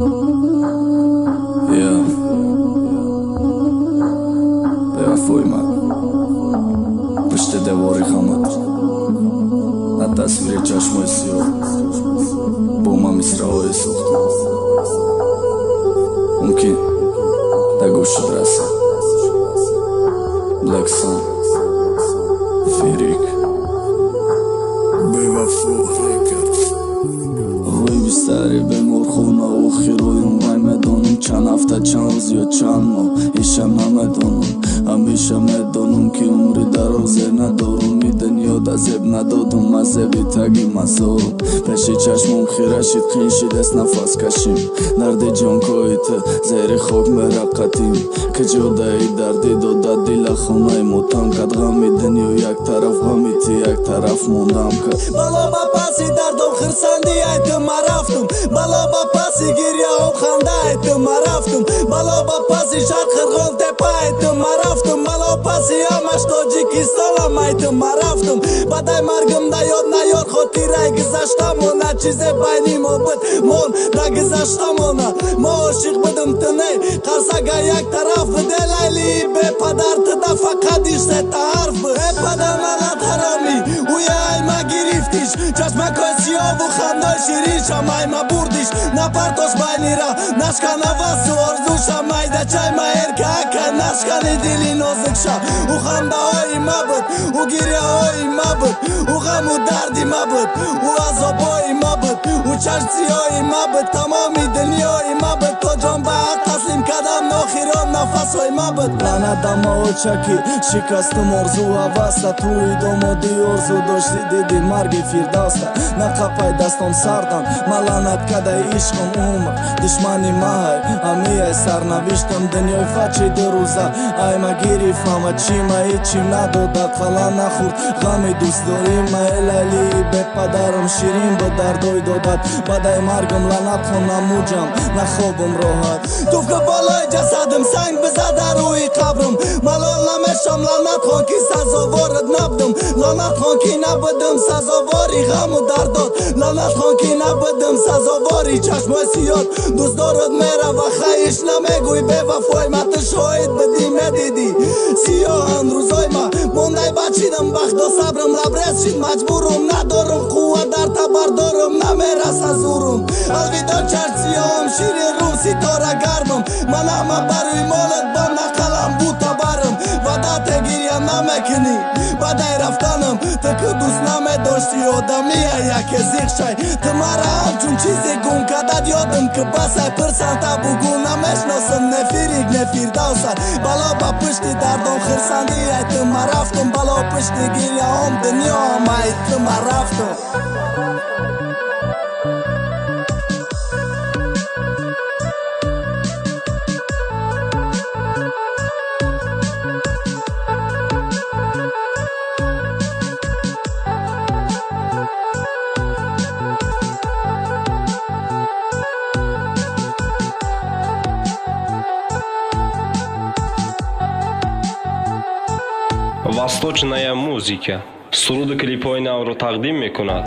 Yeah, բերավոյմա Պշտե դևորի խամըտ Նա տասվիր է ճաշմո է սիո Բոմա միսրահո է սոխտ Ունքին դա գոշը դրասը Black Sun Ферик Բևավո Records Հոյ բիստարի բեմոր խունա ու խիրոյում Այմ է դոնում չան ավտա չան զյո չան մո Իշամ համ է դոնում Ամիշամ է դոնում Ki umri darog zerna dorum Miden yoda zebna dodum Mazevi tagi masorum Peshi çashmum khirashit Khinshid es nafas kashim Nardi jonkoyte Zeri khog meraqatim Kjodai dardi doda dila khunay motam Kadgha miden yo yak taraf ghamiti Yak taraf mondam ka Balaba pasi dardom khirsandi aytım araftum Balaba pasi giryahom khanda aytım araftum Balaba pasi shart khirg'on tepa aytım araftum Balaba pasi amash Tojikistonam aytım araftum Baday margimda yod nayor khotiray gizashtam ona Chize baynim obit mon da gizashtam ona Mo oshiq bidim tinay qarsaga yak taraf Delayli be padar tida faqat ishte tarf Be padar manat harami uya ayma giriftish Chashma koy siyovu khandoy shirish Amayma burdish Na partosh baynira Nashkana vasu orzusha Mayda chayma erka aka Nashkani dili noziksha U khanda oy mabit U girya oy mabit U ghamu dardi mabit U azob oy mabit U chashti oy mabit Tamami dunyoy mabit To jon baaq taslim kadam Noxirom nafas oy mabit Lana dama oçaki Shikastim orzu havasta Tuj domodi orzu doshti didi margi firdavsta Na qapay dastom sardan Malanat kadaj ishqim umr Dishmani mahay Amiyaj sarnavishtim Dunjoj façi dëruza Ajma giri fama Qima iqim nadoda Qala na khurt Gami dustorima Elali be padarëm shirim Bëdardoj dodat Badaj margëm lanat khona mujam Na khobëm rohat Tufkë baloj gjasadim Sang bezadaru i kabrëm Malon la mesham Lanat khon ki sazovorët nabdëm Lanat khon ki nabëdëm Sazovori ghamu dardot Lanat khon ki nabëdëm Sazovori qashmoj si jot Dusdorët mera Vakhajish na me guj beva fojma Të shojit bëdim e didi Si jo andruzojma Mundaj baqidëm Bakhdo sabrëm Labres shit maqburum Na dorëm Kua dar ta bardorëm Na mera sazurum Alvido qartë si jo më shirin rum Si tora garbëm Mana ma baru i molët Bëm na kalam buta barëm Vadat e girja na me këni Badaj raftanëm Të këdus na me doshti Oda mija ja ke zikshaj Të mara am qun qizi gun Kada djodëm këbasaj Përsan ta bugun Na mesh nosëm ne firig ne firdausa Baloba pështi dardom khërsandi Aj të maraftëm Balo pështi girja om dënjo Aj të maraftëm Восточная музыка. Суруд клипойна ро тaqdim мекунад.